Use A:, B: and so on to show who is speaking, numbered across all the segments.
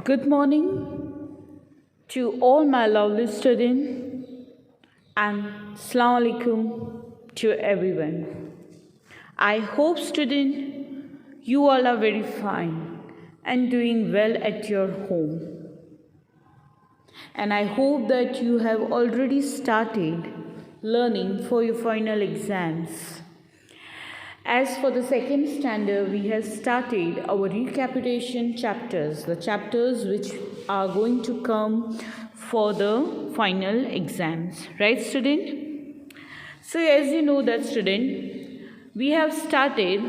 A: Good morning to all my lovely students and Assalamu alaikum to everyone. I hope student you all are very fine and doing well at your home. And I hope that you have already started learning for your final exams. As for the second standard, we have started our recapitulation chapters, the chapters which are going to come for the final exams. Right, student? So, as you know that, student, we have started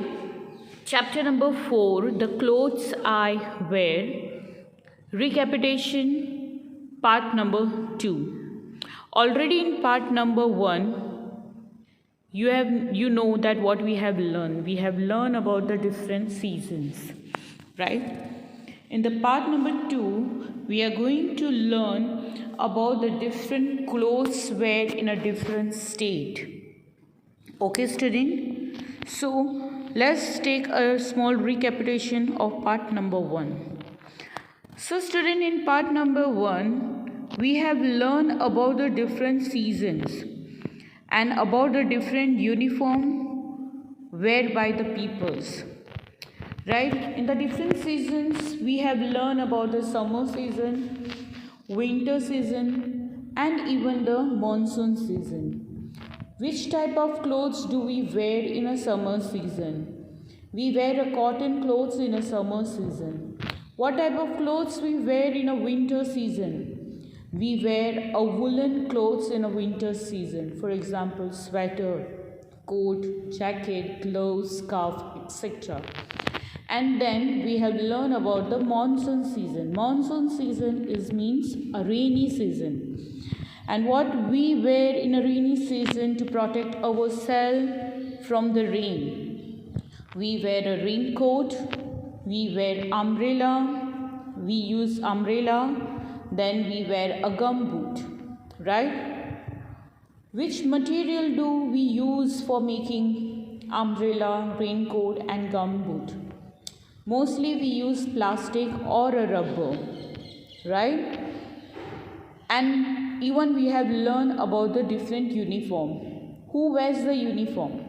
A: chapter number 4, the clothes I wear, recapitulation, part number 2. Already in part number 1, you know that what we have learned about the different seasons, right? In the part number 2 we are going to learn about the different clothes wear in a different state. Okay, student, so let's take a small recapitulation of part number 1. So student, in part number 1 we have learned about the different seasons and about the different uniform wear by the peoples, right? In the different seasons we have learned about the summer season, winter season, and even the monsoon season. Which type of clothes do we wear in a summer season? We wear a cotton clothes in a summer season. What type of clothes we wear in a winter season? We wear a woolen clothes in a winter season. For example, sweater, coat, jacket, gloves, scarf, etc. And then we have learned about the monsoon season. Monsoon season means a rainy season. And what we wear in a rainy season to protect ourselves from the rain. We wear a raincoat, we wear umbrella, we use umbrella, then we wear a gumboot, right? Which material do we use for making umbrella, raincoat and gumboot? Mostly we use plastic or a rubber, right? And even we have learned about the different uniform. Who wears the uniform?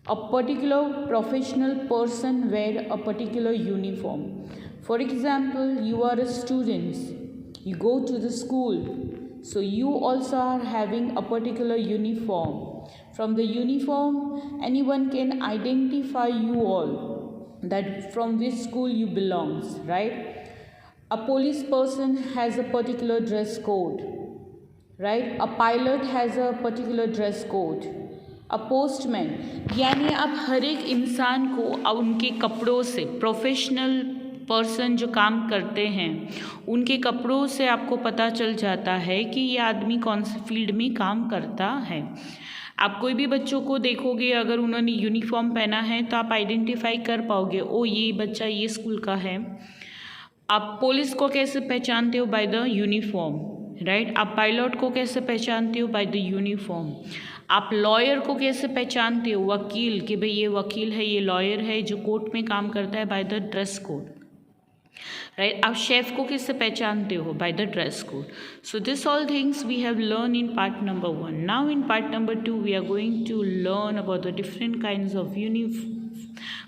A: A particular professional person wear a particular uniform. For example, you are a student. You go to the school, so you also are having a particular uniform. From the uniform, anyone can identify you all, that from which school you belongs, right? A police person has a particular dress code, right? A pilot has a particular dress code. A postman, यानी आप हर एक इंसान को उनके कपड़ों से, professional person जो काम करते हैं उनके कपड़ों से आपको पता चल जाता है कि ये आदमी कौन से फील्ड में काम करता है। आप कोई भी बच्चों को देखोगे, अगर उन्होंने यूनिफॉर्म पहना है तो आप आइडेंटिफाई कर पाओगे, ओ ये बच्चा ये स्कूल का है। आप पुलिस को कैसे पहचानते हो? By the uniform, right? आप पायलट को कैसे पहचानते हो? By the uniform. आप लॉयर को कैसे पहचानते हो? वकील, कि भाई ये वकील है, ये लॉयर है जो कोर्ट में काम करता है, by the dress code, right? आप शेफ को कैसे पहचानते हो? By the dress code. So this all things we have learn in part number 1. Now in part number 2 we are going to learn about the different kinds of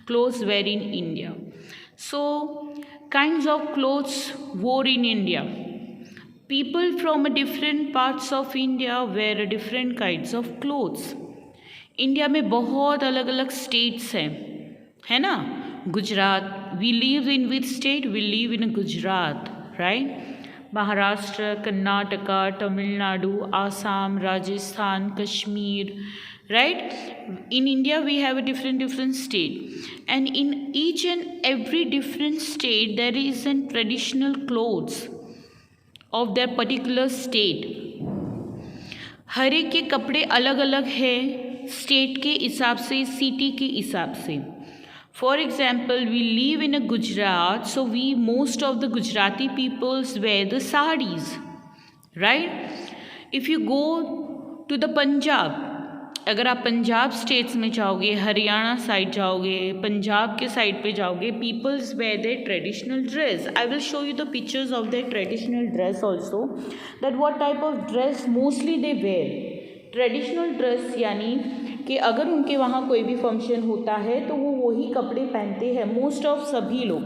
A: clothes wear in India. So kinds of clothes worn in India. People from different parts of India wear different kinds of clothes. India में बहुत अलग अलग states हैं, है ना? Gujarat, we live in which state? We live in Gujarat, right? Maharashtra, Karnataka, Tamil Nadu, Assam, Rajasthan, Kashmir, right? In India we have a different state, and in each and every different state there is a traditional clothes of their particular state. हर एक के कपड़े अलग अलग है state के हिसाब से, city के हिसाब से. For example, we live in a Gujarat, so most of the Gujarati peoples wear the saris, right? If you go to the Punjab, अगर आप पंजाब स्टेट्स में जाओगे, हरियाणा साइड जाओगे, पंजाब के साइड पे जाओगे, peoples wear their traditional dress. I will show you the pictures of their traditional dress also, that what type of dress mostly they wear. Traditional dress यानी कि अगर उनके वहाँ कोई भी फंक्शन होता है तो वो वही कपड़े पहनते हैं मोस्ट ऑफ सभी लोग.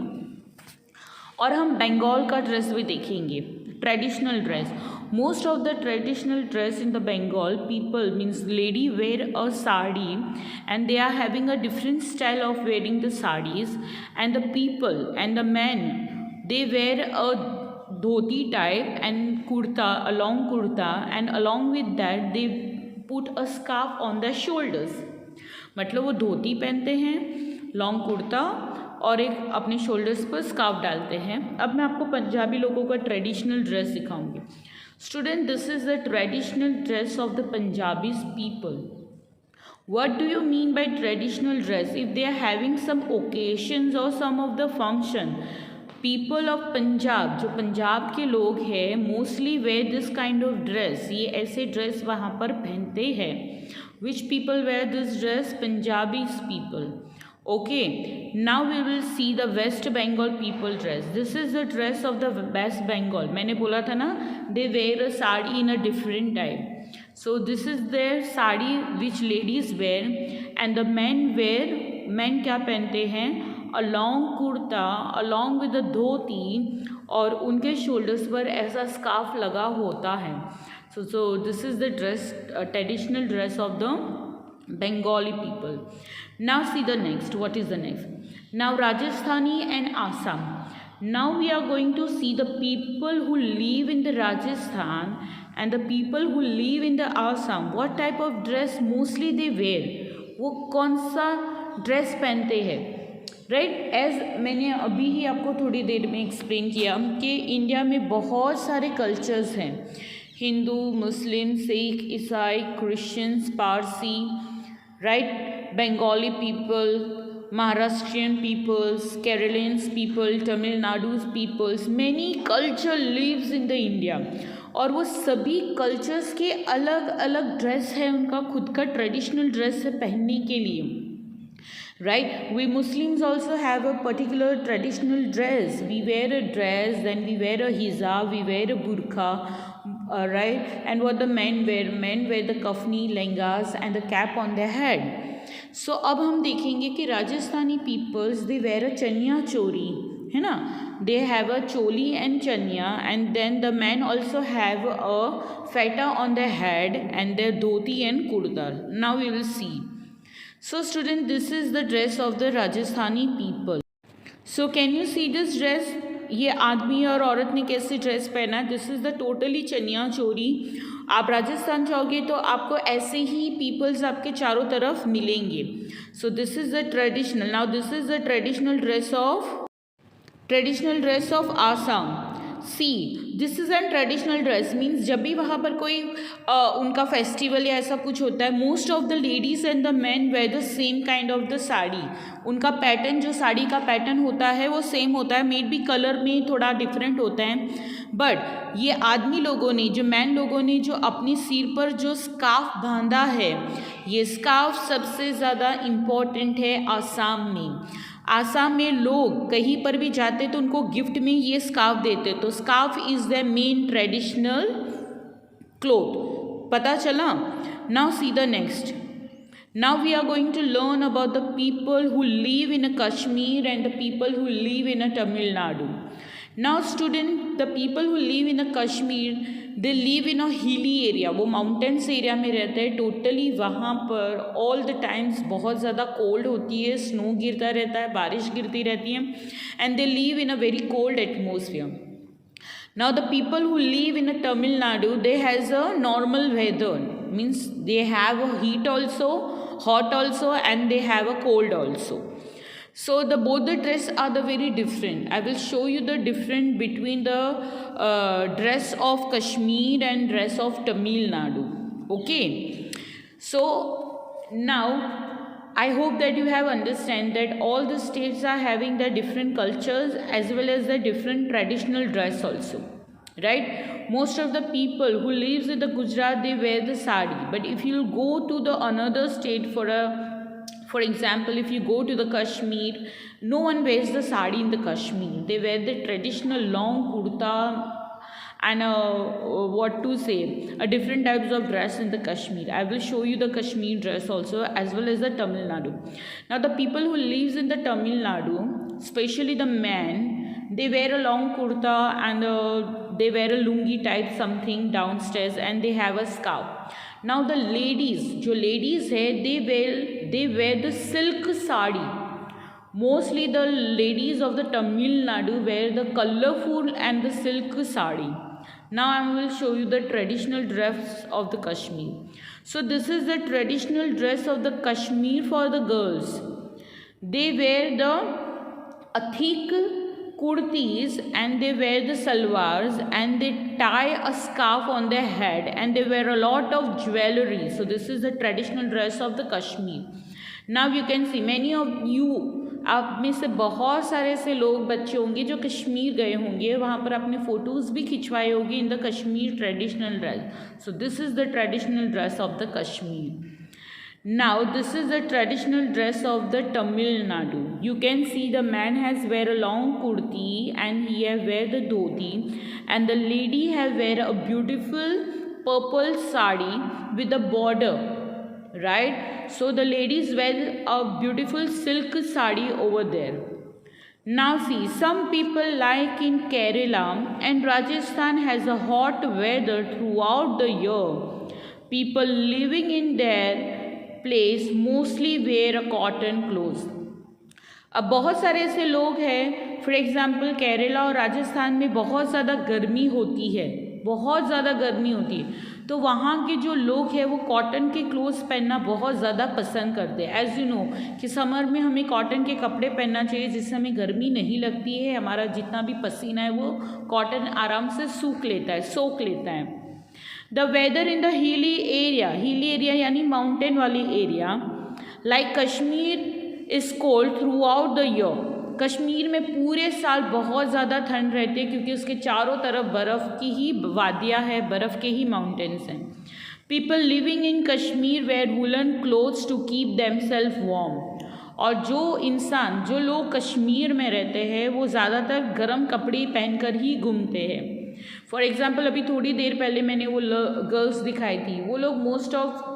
A: और हम बंगाल का ड्रेस भी देखेंगे, traditional dress. Most of the traditional dress in the Bengal people means lady wear a sari and they are having a different style of wearing the saris, and the people and the men they wear a dhoti type and kurta, a long kurta, and along with that they put a scarf on their shoulders. मतलब वो धोती पहनते हैं, long kurta और एक अपने shoulders पर scarf डालते हैं. अब मैं आपको पंजाबी लोगों का ट्रेडिशनल ड्रेस दिखाऊंगी. Student, this is the traditional dress of the Punjabi people. What do you mean by traditional dress? If they are having some occasions or some of the function, people of Punjab, जो पंजाब के लोग हैं, mostly wear this kind of dress. ये ऐसे dress वहाँ पर पहनते हैं. Which people wear this dress? Punjabis people. Okay, now we will see the West Bengal people dress. This is the dress of the West Bengal. मैंने बोला था ना, they wear a sari in a different type. So this is their sari which ladies wear, and the men wear. Men क्या पहनते हैं? A long kurta along with a dhoti, और उनके shoulders पर ऐसा scarf लगा होता है. So this is the dress, traditional dress of the Bengali people. Now see the next. What is the next? Now Rajasthani and Assam. Now we are going to see the people who live in the Rajasthan and the people who live in the Assam. What type of dress mostly they wear? वो कौन सा dress पहनते हैं? Right, as मैंने अभी ही आपको थोड़ी देर में एक्सप्लेन किया कि इंडिया में बहुत सारे कल्चर्स हैं. हिंदू, मुस्लिम, सिख, ईसाई, Christians, Parsi, right, Bengali people, Maharashtrian peoples, Keralians people, Tamil Nadu's peoples, many culture lives in the India. और वो सभी कल्चर्स के अलग अलग ड्रेस है, उनका खुद का ट्रेडिशनल ड्रेस है पहनने के लिए. Right, we Muslims also have a particular traditional dress. We wear a dress, then we wear a hijab, we wear a burqa, right? And what the men wear the kafni, lehengas and the cap on their head. So अब हम देखेंगे कि Rajasthani peoples they wear a chanya chori, है ना? They have a choli and chanya, and then the men also have a feta on their head and their dhoti and kurta. Now we will see. So student, this is the dress of the Rajasthani people. So can you see this dress? ये आदमी और औरत ने कैसे dress पहना है? This is the totally चनिया चोरी. आप राजस्थान जाओगे तो आपको ऐसे ही पीपल्स आपके चारों तरफ मिलेंगे. So this is the traditional. Now this is the traditional dress of Assam. See, this is an traditional dress means जब भी वहाँ पर कोई उनका फेस्टिवल या ऐसा कुछ होता है, most of the ladies and the man wear the same kind of the sari. उनका पैटर्न, जो साड़ी का पैटर्न होता है वो सेम होता है, मेड भी कलर में थोड़ा डिफरेंट होता है. बट ये आदमी लोगों ने, जो मैन लोगों ने जो अपने सिर पर जो स्कार्फ बांधा है, ये स्कार्फ सबसे ज़्यादा इम्पॉर्टेंट है आसाम में. आसाम में लोग कहीं पर भी जाते तो उनको गिफ्ट में ये स्कार्फ देते, तो scarf is the main traditional cloth. पता चला? Now see the next. Now we are going to learn about the people who live in a Kashmir and the people who live in a Tamil Nadu. Now student, the people who live in a Kashmir, they live in a hilly area. वो mountains area में रहते हैं totally. वहाँ पर all the times बहुत ज़्यादा cold होती है, स्नो गिरता रहता है, बारिश गिरती रहती है, and they live in a very cold atmosphere. Now the people who live in a Tamil Nadu, they has a normal weather, means they have a heat also, hot also, and they have a cold also. So both the dress are the very different. I will show you the difference between the dress of Kashmir and dress of Tamil Nadu. Okay. So now I hope that you have understand that all the states are having their different cultures as well as the different traditional dress also. right? Most of the people who lives in the Gujarat, they wear the sari. But if you go to the another state, for example, if you go to the Kashmir, no one wears the sari in the Kashmir. They wear the traditional long kurta and a different types of dress in the Kashmir. I will show you the Kashmir dress also, as well as the Tamil Nadu. Now the people who lives in the Tamil Nadu, especially the men, they wear a long kurta and they wear a lungi type something downstairs, and they have a scarf. Now the ladies, जो ladies है, they wear the silk sari. Mostly the ladies of the Tamil Nadu wear the colorful and the silk sari. Now I will show you the traditional dress of the Kashmir. So this is the traditional dress of the Kashmir for the girls. They wear a thick kurtis and they wear the salwars and they tie a scarf on their head and they wear a lot of jewelry. So this is the traditional dress of the Kashmir. Now you can see many of you, आप में से बहुत सारे ऐसे लोग बच्चे होंगे जो कश्मीर गए होंगे, वहाँ पर आपने फ़ोटोज़ भी खिंचवाए होंगे in the Kashmir traditional dress. So this is the traditional dress of the Kashmir. Now this is the traditional dress of the Tamil Nadu. You can see the man has wear a long kurti and he have wear the dhoti, and the lady have wear a beautiful purple sari with a border, right? So the ladies wear a beautiful silk sari over there. Now see, some people like in Kerala and Rajasthan has a hot weather throughout the year. People living in their place mostly wear a cotton clothes. अब बहुत सारे ऐसे लोग हैं, for example Kerala और राजस्थान में बहुत ज़्यादा गर्मी होती है, बहुत ज़्यादा गर्मी होती है, तो वहाँ के जो लोग हैं वो कॉटन के क्लोथ्स पहनना बहुत ज़्यादा पसंद करते हैं. एज़ यू नो कि समर में हमें कॉटन के कपड़े पहनना चाहिए जिससे हमें गर्मी नहीं लगती है, हमारा जितना भी पसीना है वो कॉटन आराम से सोख लेता है. The weather in the hilly area यानी माउंटेन वाली area like Kashmir is cold through out the year. Kashmir में पूरे साल बहुत ज़्यादा ठंड रहती है क्योंकि उसके चारों तरफ बर्फ़ की ही वादियाँ है, बर्फ़ के ही माउंटेन्स हैं. People living in Kashmir wear woollen clothes to keep themself warm. और जो लोग कश्मीर में रहते हैं वो ज़्यादातर गर्म कपड़े पहनकर ही घूमते हैं. फॉर एग्ज़ाम्पल अभी थोड़ी देर पहले मैंने वो गर्ल्स दिखाई थी, वो लोग मोस्ट ऑफ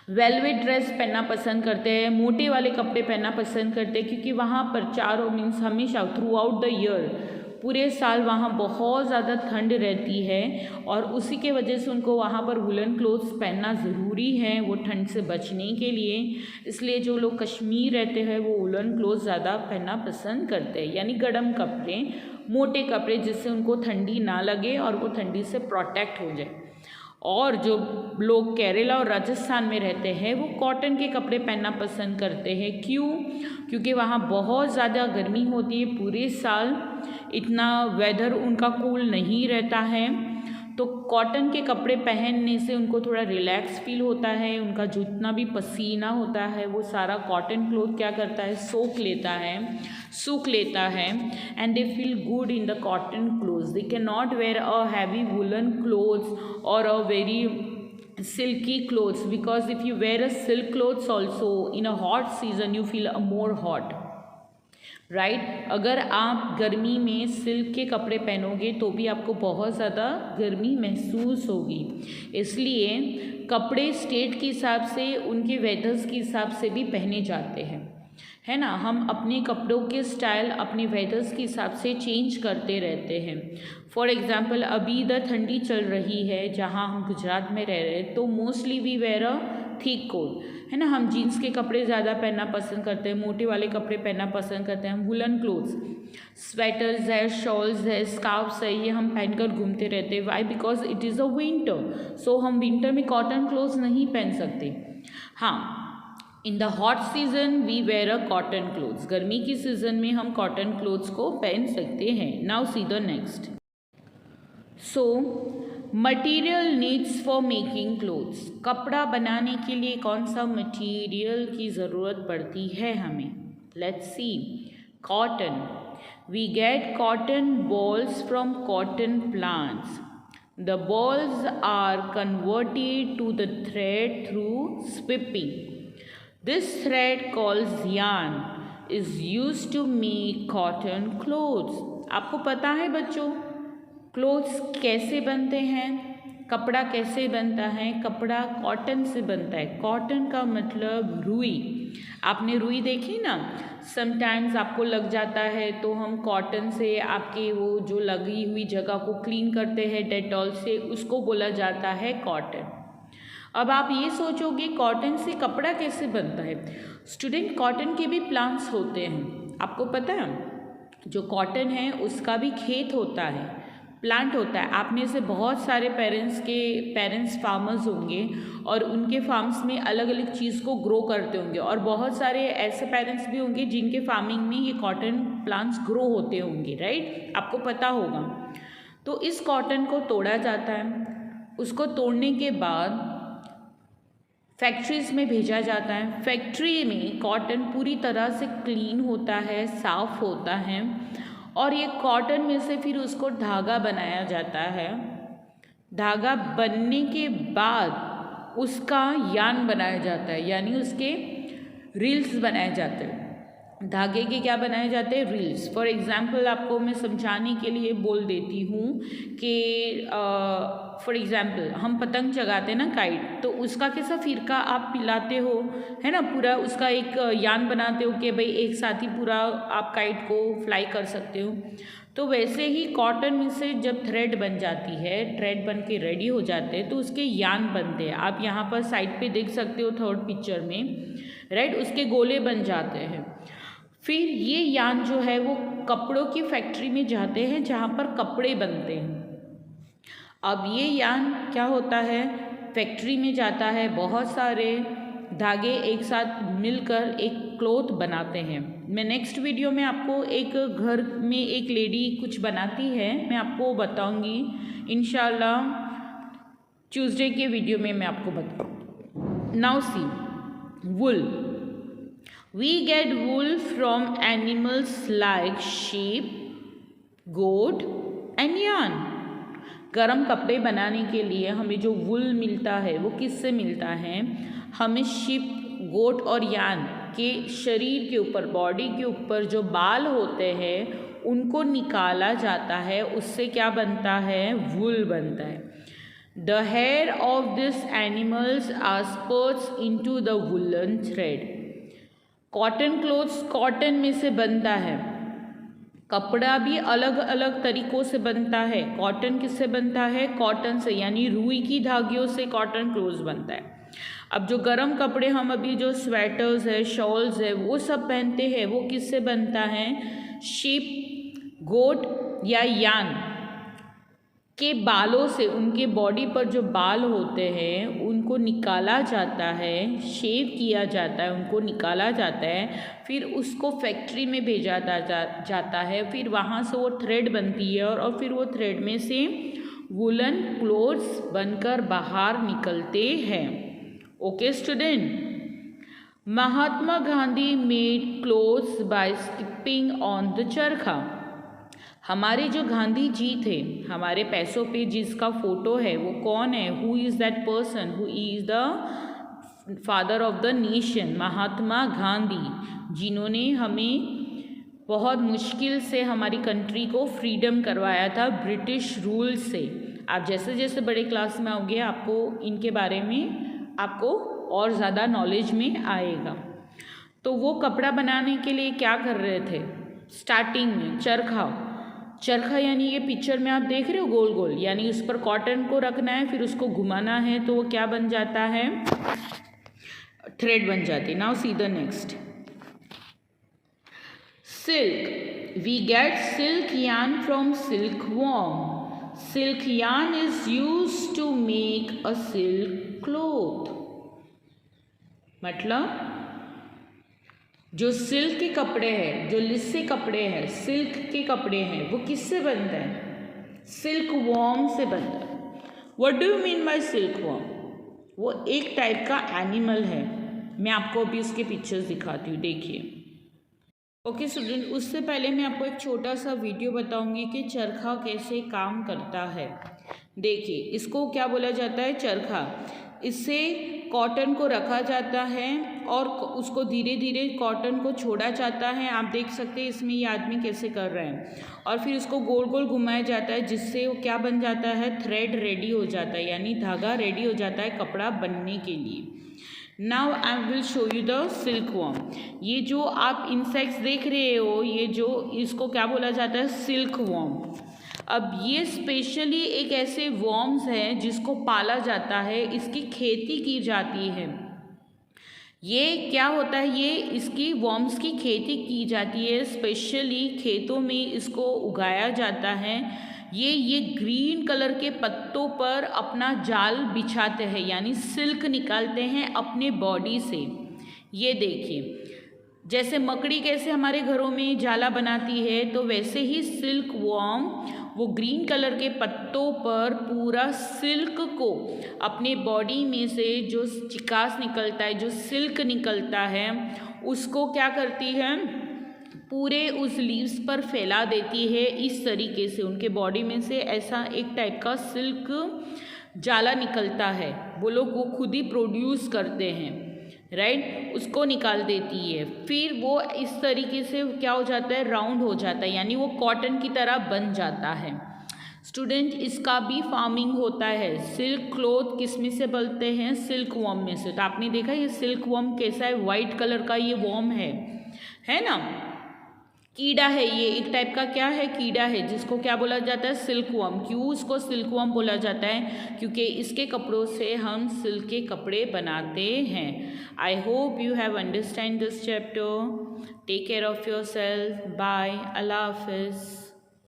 A: वेलवेट ड्रेस पहनना पसंद करते हैं, मोटे वाले कपड़े पहनना पसंद करते हैं क्योंकि वहाँ पर चारों मीन्स हमेशा थ्रू आउट द ईयर पूरे साल वहाँ बहुत ज़्यादा ठंड रहती है और उसी के वजह से उनको वहाँ पर वुलन क्लोथ्स पहनना ज़रूरी है वो ठंड से बचने के लिए. इसलिए जो लोग कश्मीर रहते हैं वो वुलन क्लोथ्स ज़्यादा पहनना पसंद करते हैं, यानी गर्म कपड़े, मोटे कपड़े जिससे उनको ठंडी ना लगे और वो ठंडी से प्रोटेक्ट हो जाए. और जो लोग केरला और राजस्थान में रहते हैं वो कॉटन के कपड़े पहनना पसंद करते हैं. क्यों? क्योंकि वहाँ बहुत ज़्यादा गर्मी होती है, पूरे साल इतना वेदर उनका कूल नहीं रहता है, तो कॉटन के कपड़े पहनने से उनको थोड़ा रिलैक्स फील होता है. उनका जितना भी पसीना होता है वो सारा कॉटन क्लोथ क्या करता है, सूख लेता है and they feel good in the cotton clothes. They can not wear a heavy woollen clothes और a very silky clothes, because if you wear a silk clothes also in a hot season you feel more hot, right. अगर आप गर्मी में silk के कपड़े पहनोगे तो भी आपको बहुत ज़्यादा गर्मी महसूस होगी. इसलिए कपड़े स्टेट के हिसाब से, उनके वेदर्स के हिसाब से भी पहने जाते हैं, है ना. हम अपने कपड़ों के स्टाइल अपने वेदर्स के हिसाब से चेंज करते रहते हैं. फॉर एग्ज़ाम्पल अभी इधर ठंडी चल रही है जहाँ हम गुजरात में रह रहे हैं, तो mostly we wear a thick coat, है ना. हम जीन्स के कपड़े ज़्यादा पहनना पसंद करते हैं, मोटे वाले कपड़े पहनना पसंद करते हैं. हम वुलन क्लोथ्स, स्वेटर्स है, शॉल्स है, स्कार्फ्स है, ये हम पहनकर घूमते रहते हैं. Why? Because it is a winter, so हम विंटर में कॉटन क्लोथ्स नहीं पहन सकते. हाँ, in the hot season we wear a cotton clothes. गर्मी की सीज़न में हम कॉटन क्लोथ्स को पहन सकते हैं. Now see the next. So material needs for making clothes. कपड़ा बनाने के लिए कौन सा मटीरियल की ज़रूरत पड़ती है हमें? Let's see. Cotton. We get cotton balls from cotton plants. The balls are converted to the thread through spinning. This thread called yarn is used to make cotton clothes. आपको पता है बच्चों क्लोथ्स कैसे बनते हैं, कपड़ा कैसे बनता है? कपड़ा कॉटन से बनता है। कॉटन का मतलब रुई। आपने रुई देखी ना, समटाइम्स आपको लग जाता है तो हम कॉटन से आपके वो जो लगी हुई जगह को क्लीन करते हैं डेटॉल से, उसको बोला जाता है कॉटन। अब आप ये सोचोगे कॉटन से कपड़ा कैसे बनता है? स्टूडेंट, कॉटन के भी प्लांट्स होते हैं। आपको पता है जो कॉटन है उसका भी खेत होता है, प्लांट होता है। आप में से बहुत सारे पेरेंट्स फार्मर्स होंगे और उनके फार्म्स में अलग अलग चीज़ को ग्रो करते होंगे, और बहुत सारे ऐसे पेरेंट्स भी होंगे जिनके फार्मिंग में ये कॉटन प्लांट्स ग्रो होते होंगे, राइट? आपको पता होगा। तो इस कॉटन को तोड़ा जाता है, उसको तोड़ने के बाद फैक्ट्रीज़ में भेजा जाता है। फैक्ट्री में कॉटन पूरी तरह से क्लीन होता है, साफ़ होता है, और ये कॉटन में से फिर उसको धागा बनाया जाता है। धागा बनने के बाद उसका यान बनाया जाता है, यानी उसके रील्स बनाए जाते हैं। धागे के क्या बनाए जाते हैं? रील्स। फॉर एग्ज़ाम्पल आपको मैं समझाने के लिए बोल देती हूँ कि फॉर एग्ज़ाम्पल हम पतंग चगाते हैं ना, काइट, तो उसका कैसा फिरका आप पिलाते हो, है ना, पूरा उसका एक यान बनाते हो कि भाई एक साथ ही पूरा आप काइट को फ्लाई कर सकते हो। तो वैसे ही कॉटन में से जब थ्रेड बन जाती है, थ्रेड बन के रेडी हो जाते हैं, तो उसके यान बनते हैं। आप यहाँ पर साइड पे देख सकते हो थर्ड पिक्चर में, राइट? उसके गोले बन जाते हैं। फिर ये यान जो है वो कपड़ों की फैक्ट्री में जाते हैं जहाँ पर कपड़े बनते हैं। अब ये यान क्या होता है, फैक्ट्री में जाता है, बहुत सारे धागे एक साथ मिलकर एक क्लॉथ बनाते हैं। मैं नेक्स्ट वीडियो में आपको एक घर में एक लेडी कुछ बनाती है, मैं आपको बताऊंगी इंशाल्लाह। ट्यूसडे के वीडियो में मैं आपको बताऊंगी। Now see, wool. We get wool from animals like sheep, goat and yarn. गर्म कपड़े बनाने के लिए हमें जो वुल मिलता है वो किससे मिलता है? हमें शीप, गोट और यान के शरीर के ऊपर, बॉडी के ऊपर जो बाल होते हैं उनको निकाला जाता है, उससे क्या बनता है? वुल बनता है। The hair of these animals are spun into the woolen thread. Cotton clothes cotton में से बनता है। कपड़ा भी अलग अलग तरीक़ों से बनता है। कॉटन किससे बनता है? कॉटन से, यानी रुई की धागियों से कॉटन क्लोथ्स बनता है। अब जो गर्म कपड़े हम अभी जो स्वेटर्स है, शॉल्स है, वो सब पहनते हैं, वो किससे बनता है? शीप, गोट या यान के बालों से, उनके बॉडी पर जो बाल होते हैं उनको निकाला जाता है, शेव किया जाता है, उनको निकाला जाता है, फिर उसको फैक्ट्री में भेजा जाता है, फिर वहाँ से वो थ्रेड बनती है और फिर वो थ्रेड में से वुलन क्लोथ्स बनकर बाहर निकलते हैं। Okay student, Mahatma Gandhi made clothes by skipping on the charkha. हमारे जो गांधी जी थे, हमारे पैसों पे जिसका फोटो है वो कौन है? Who is that person who is the father of the nation? Mahatma Gandhi, जिन्होंने हमें बहुत मुश्किल से हमारी कंट्री को फ्रीडम करवाया था ब्रिटिश रूल से। आप जैसे जैसे बड़े क्लास में आओगे आपको इनके बारे में आपको और ज़्यादा नॉलेज में आएगा। तो वो कपड़ा बनाने के लिए क्या कर रहे थे? स्टार्टिंग में चरखा यानी ये पिक्चर में आप देख रहे हो गोल गोल, यानी उस पर कॉटन को रखना है, फिर उसको घुमाना है, तो वो क्या बन जाता है? थ्रेड बन जाती है। Now see the next, silk. We get silk yarn from silk worm. Silk yarn is used to make a silk cloth. मतलब जो सिल्क के कपड़े हैं, जो लिस्से कपड़े हैं, सिल्क के कपड़े हैं, वो किससे बनते हैं? सिल्क वॉर्म से बनता है। What do you mean by silk worm? वो एक टाइप का एनिमल है। मैं आपको अभी उसके पिक्चर्स दिखाती हूँ, देखिए। ओके स्टूडेंट, उससे पहले मैं आपको एक छोटा सा वीडियो बताऊंगी कि चरखा कैसे काम करता है। देखिए, इसको क्या बोला जाता है, चरखा। इससे कॉटन को रखा जाता है और उसको धीरे धीरे कॉटन को छोड़ा जाता है। आप देख सकते हैं इसमें ये आदमी कैसे कर रहे हैं, और फिर उसको गोल गोल घुमाया जाता है, जिससे वो क्या बन जाता है, थ्रेड रेडी हो जाता है, यानी धागा रेडी हो जाता है कपड़ा बनने के लिए। Now I will show you the silk worm. ये जो आप इंसेक्ट्स देख रहे हो, ये जो इसको क्या बोला जाता है, सिल्क वॉर्म। अब ये स्पेशली एक ऐसे वॉर्म्स हैं जिसको पाला जाता है, इसकी खेती की जाती है। ये क्या होता है, ये इसकी वॉर्म्स की खेती की जाती है, स्पेशली खेतों में इसको उगाया जाता है। ये ग्रीन कलर के पत्तों पर अपना जाल बिछाते हैं, यानी सिल्क निकालते हैं अपने बॉडी से। ये देखिए, जैसे मकड़ी कैसे हमारे घरों में जाला बनाती है, तो वैसे ही सिल्क वॉर्म वो ग्रीन कलर के पत्तों पर पूरा सिल्क को अपने बॉडी में से जो चिकास निकलता है, जो सिल्क निकलता है, उसको क्या करती है, पूरे उस लीव्स पर फैला देती है। इस तरीके से उनके बॉडी में से ऐसा एक टाइप का सिल्क जाला निकलता है, वो लोग वो खुद ही प्रोड्यूस करते हैं, राइट, उसको निकाल देती है। फिर वो इस तरीके से क्या हो जाता है, राउंड हो जाता है, यानी वो कॉटन की तरह बन जाता है। स्टूडेंट, इसका भी फार्मिंग होता है। सिल्क क्लॉथ किस में से बनते हैं, सिल्क वॉर्म में से। तो आपने देखा ये सिल्क वॉर्म कैसा है, वाइट कलर का ये वॉर्म है ना। कीड़ा है ये, एक टाइप का क्या है, कीड़ा है, जिसको क्या बोला जाता है, सिल्क वॉर्म। क्यों इसको सिल्क वॉर्म बोला जाता है, क्योंकि इसके कपड़ों से हम सिल्क के कपड़े बनाते हैं। I hope you have understand this chapter. Take care of yourself. Bye, अल्लाह हाफिज़।